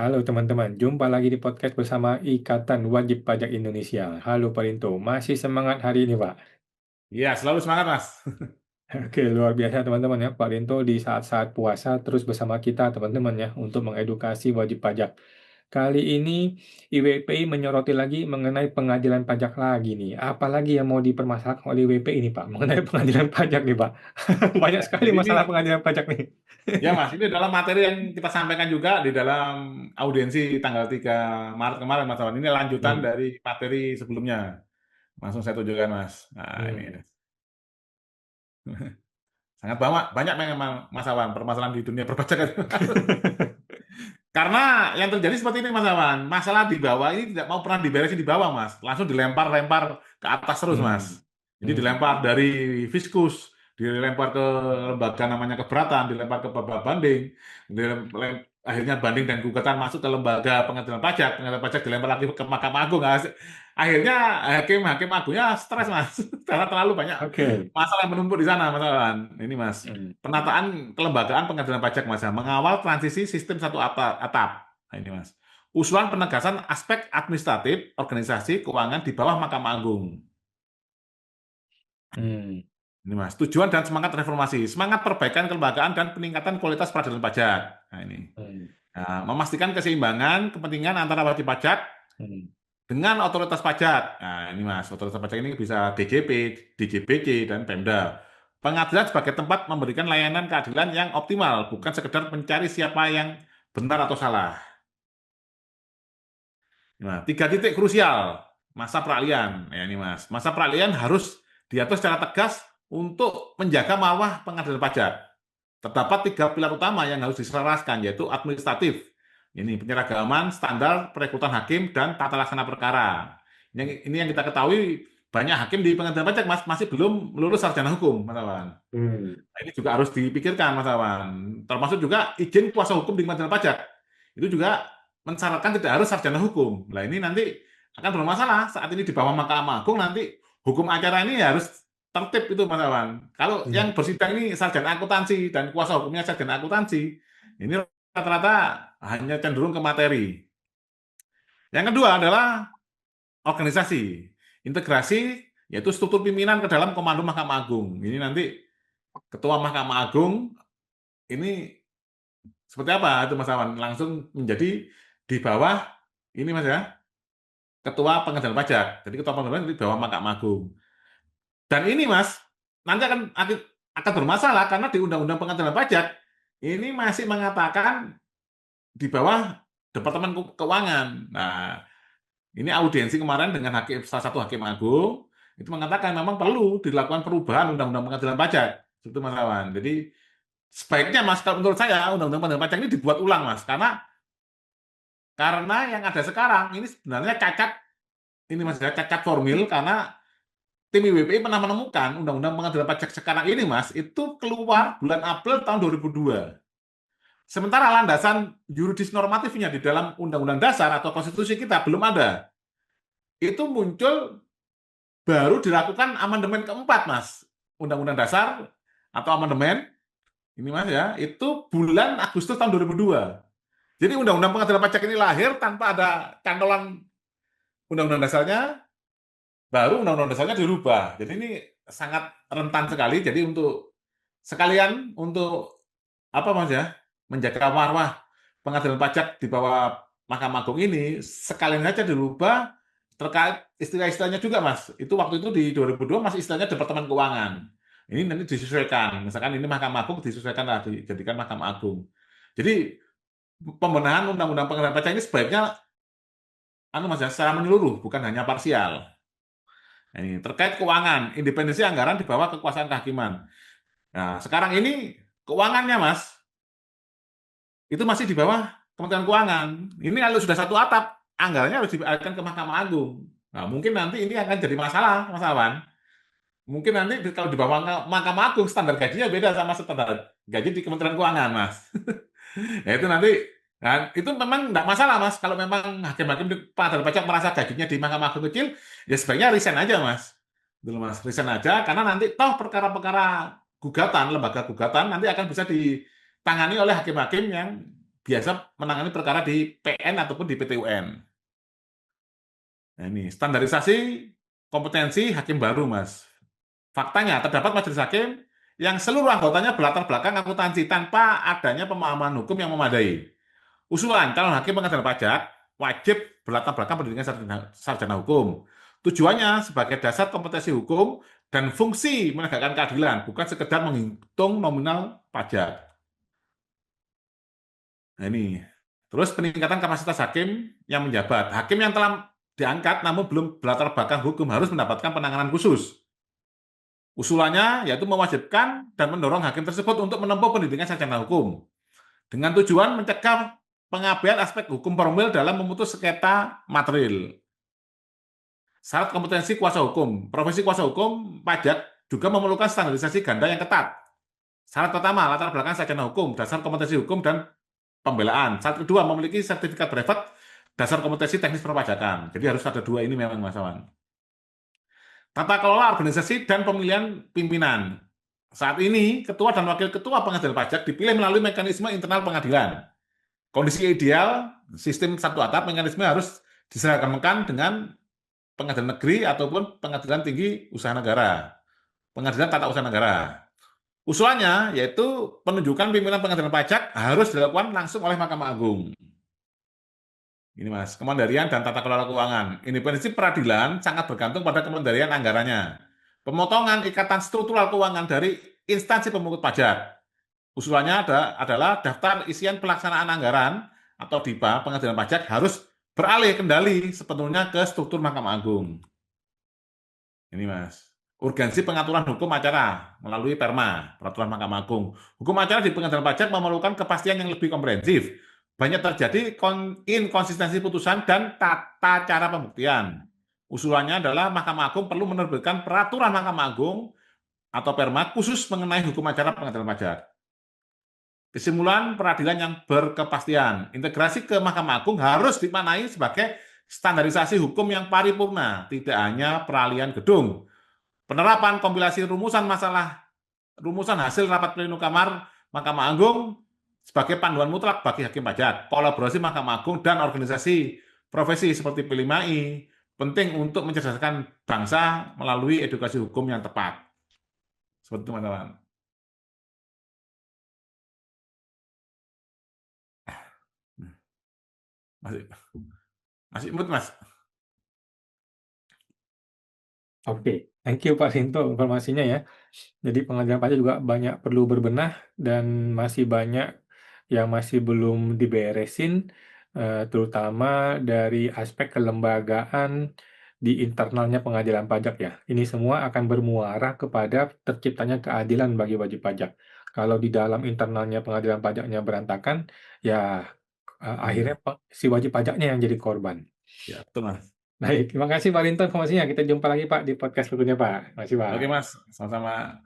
Halo teman-teman, jumpa lagi di podcast bersama Ikatan Wajib Pajak Indonesia. Halo Pak Rinto, masih semangat hari ini Pak? Iya, selalu semangat, Mas. Oke, luar biasa teman-teman ya, Pak Rinto di saat-saat puasa terus bersama kita teman-teman ya untuk mengedukasi wajib pajak. Kali ini IWPI menyoroti lagi mengenai pengadilan pajak lagi nih. Apalagi yang mau dipermasalahkan oleh IWPI ini Pak, mengenai pengadilan pajak nih Pak. Banyak Ya, sekali jadi ini, masalah pengadilan pajak nih. ya Mas, ini adalah materi yang kita sampaikan juga di dalam audiensi tanggal 3 Maret kemarin, Mas Awan. Ini lanjutan Hmm, dari materi sebelumnya. Langsung saya tunjukkan, Mas. Nah, ini hmm. sangat banyak, banyak memang, Mas Awan, permasalahan di dunia perpajakan. Karena yang terjadi seperti ini, Mas Awan. Masalah di bawah ini tidak mau pernah diberesin di bawah, Mas. Langsung dilempar-lempar ke atas terus, Mas. Hmm, Jadi hmm, dilempar dari fiskus, dilempar ke lembaga namanya keberatan, dilempar ke babak banding, akhirnya banding dan gugatan masuk ke lembaga pengadilan pajak dilempar lagi ke Mahkamah Agung. Akhirnya hakim-hakim agungnya stres, Mas. Karena terlalu banyak Oke. masalah yang menumpuk di sana, Mas Awan. Ini, Mas. Hmm. Penataan kelembagaan pengadilan pajak, Mas, ya, mengawal transisi sistem satu atap. Nah, ini, Mas. Usulan penegasan aspek administratif organisasi keuangan di bawah Mahkamah Agung. Hmm. Ini, Mas. Tujuan dan semangat reformasi, semangat perbaikan kelembagaan dan peningkatan kualitas peradilan pajak. Nah, ini. Hmm. Nah, memastikan keseimbangan kepentingan antara wajib pajak Hmm. dengan otoritas pajak. Nah, ini, Mas, otoritas pajak ini bisa DJP, DJPJ, dan Pemda. Pengadilan sebagai tempat memberikan layanan keadilan yang optimal, bukan sekedar mencari siapa yang benar atau salah. Nah, 3 titik krusial masa peralihan. Ya, ini, Mas. Masa peralihan harus diatur secara tegas untuk menjaga marwah pengadilan pajak. Terdapat 3 pilar utama yang harus diselaraskan, yaitu administratif. Ini penyeragaman, standar perekrutan hakim, dan tata laksana perkara. Ini yang kita ketahui, banyak hakim di pengadilan pajak, Mas, masih belum lulus sarjana hukum, Mas Awan. Hmm. Nah, ini juga harus dipikirkan, Mas Awan. Termasuk juga izin kuasa hukum di pengadilan pajak. Itu juga mensyaratkan tidak harus sarjana hukum. Nah, ini nanti akan bermasalah saat ini di bawah Mahkamah Agung, nanti hukum acara ini harus tertib itu, Mas Awan. Kalau yang Hmm. bersidang ini sarjana akuntansi dan kuasa hukumnya sarjana akuntansi, ini rata-rata hanya cenderung ke materi. Yang kedua adalah organisasi. Integrasi yaitu struktur pimpinan ke dalam komando Mahkamah Agung. Ini nanti ketua Mahkamah Agung ini seperti apa itu, Mas Awan? Langsung menjadi di bawah ini, Mas, ya, ketua pengadilan pajak. Jadi ketua pengadilan pajak di bawah Mahkamah Agung. Dan ini, Mas, nanti akan bermasalah karena di Undang-Undang Pengadilan Pajak ini masih mengatakan di bawah Departemen Keuangan. Nah, ini audiensi kemarin dengan salah satu hakim agung itu mengatakan memang perlu dilakukan perubahan Undang-Undang Pengadilan Pajak. Itu, Mas Awan. Jadi sebaiknya, Mas, kalau menurut saya Undang-Undang Pengadilan Pajak ini dibuat ulang, Mas, karena yang ada sekarang ini sebenarnya cacat, ini, Mas, ya, cacat formil karena tim IWPI pernah menemukan Undang-Undang Pengadilan Pajak sekarang ini, Mas, itu keluar bulan April tahun 2002. Sementara landasan yuridis normatifnya di dalam Undang-Undang Dasar atau Konstitusi kita belum ada. Itu muncul baru dilakukan amandemen keempat, Mas. Undang-Undang Dasar atau amandemen, ini, Mas, ya, itu bulan Agustus tahun 2002. Jadi Undang-Undang Pengadilan Pajak ini lahir tanpa ada cantolan Undang-Undang Dasarnya, baru Undang-Undang Dasarnya dirubah. Jadi ini sangat rentan sekali. Jadi untuk sekalian untuk apa, Mas, ya, menjaga marwah pengadilan pajak di bawah Mahkamah Agung ini sekalian saja dirubah terkait istilah-istilahnya juga, Mas. Itu waktu itu di 2002 masih istilahnya Departemen Keuangan. Ini nanti disesuaikan. Misalkan ini Mahkamah Agung disesuaikan lah dijadikan Mahkamah Agung. Jadi pembenahan Undang-Undang Pengadilan Pajak ini sebaiknya Mas, ya, secara menyeluruh bukan hanya parsial. Nah, ini terkait keuangan, independensi anggaran di bawah kekuasaan kehakiman. Nah, sekarang ini keuangannya, Mas, itu masih di bawah Kementerian Keuangan. Ini kalau sudah satu atap, anggarannya harus dialihkan ke Mahkamah Agung. Nah, mungkin nanti ini akan jadi masalah, Mas Awan. Mungkin nanti kalau di bawah Mahkamah Agung, standar gajinya beda sama standar gaji di Kementerian Keuangan, Mas. Ya itu nanti, nah, itu memang tidak masalah, Mas. Kalau memang hakim-hakim di pengadilan pajak merasa gajinya di Mahkamah Agung kecil, ya sebaiknya resign aja, Mas. Dulu, Mas, resign aja, karena nanti toh perkara-perkara gugatan, lembaga gugatan nanti akan bisa ditangani oleh hakim-hakim yang biasa menangani perkara di PN ataupun di PT UN. Nah, ini standarisasi kompetensi hakim baru, Mas. Faktanya, terdapat majelis hakim yang seluruh anggotanya berlatar belakang akuntansi tanpa adanya pemahaman hukum yang memadai. Usulan calon hakim pengadilan pajak wajib berlatar belakang pendidikan sarjana hukum. Tujuannya sebagai dasar kompetensi hukum dan fungsi menegakkan keadilan, bukan sekedar menghitung nominal pajak. Nah, ini. Terus peningkatan kapasitas hakim yang menjabat. Hakim yang telah diangkat namun belum berlatar belakang hukum harus mendapatkan penanganan khusus. Usulannya yaitu mewajibkan dan mendorong hakim tersebut untuk menempuh pendidikan sarjana hukum dengan tujuan mencegah pengabaian aspek hukum formil dalam memutus sengketa material. Syarat kompetensi kuasa hukum. Profesi kuasa hukum pajak juga memerlukan standarisasi ganda yang ketat. Syarat pertama, latar belakang sarjana hukum, dasar kompetensi hukum dan pembelaan. Syarat kedua, memiliki sertifikat brevet dasar kompetensi teknis perpajakan. Jadi harus ada dua ini memang, Mas Awan. Tata kelola organisasi dan pemilihan pimpinan. Saat ini, ketua dan wakil ketua pengadilan pajak dipilih melalui mekanisme internal pengadilan. Kondisi ideal, sistem satu atap, mekanisme harus diseragamkan dengan pengadilan negeri ataupun pengadilan tinggi usaha negara, pengadilan tata usaha negara. Usulannya yaitu penunjukan pimpinan pengadilan pajak harus dilakukan langsung oleh Mahkamah Agung. Ini Mas, kemandirian dan tata kelola keuangan. Independensi peradilan sangat bergantung pada kemandirian anggarannya. Pemotongan ikatan struktural keuangan dari instansi pemungut pajak. Usulannya adalah daftar isian pelaksanaan anggaran atau DIPA pengadilan pajak harus beralih kendali sepenuhnya ke struktur Mahkamah Agung. Ini Mas. Urgensi pengaturan hukum acara melalui Perma, Peraturan Mahkamah Agung. Hukum acara di pengadilan pajak memerlukan kepastian yang lebih komprehensif. Banyak terjadi inkonsistensi putusan dan tata cara pembuktian. Usulannya adalah Mahkamah Agung perlu menerbitkan peraturan Mahkamah Agung atau Perma khusus mengenai hukum acara pengadilan pajak. Kesimpulan peradilan yang berkepastian. Integrasi ke Mahkamah Agung harus dimaknai sebagai standarisasi hukum yang paripurna, tidak hanya peralihan gedung. Penerapan kompilasi rumusan hasil rapat pleno kamar Mahkamah Agung sebagai panduan mutlak bagi hakim pajak. Kolaborasi Mahkamah Agung dan organisasi profesi seperti P5I penting untuk mencerdaskan bangsa melalui edukasi hukum yang tepat. Seperti itu, teman-teman. Masih, masih imut, Mas. Oke, thank you Pak Sinto informasinya ya. Jadi pengadilan pajak juga banyak perlu berbenah dan masih banyak yang masih belum diberesin, terutama dari aspek kelembagaan di internalnya pengadilan pajak ya. Ini semua akan bermuara kepada terciptanya keadilan bagi wajib pajak. Kalau di dalam internalnya pengadilan pajaknya berantakan, ya akhirnya si wajib pajaknya yang jadi korban. Ya, betul, Mas. Baik, terima kasih Pak Rinto informasinya. Kita jumpa lagi Pak di podcast berikutnya Pak. Terima kasih Pak. Oke, Mas. Sama-sama.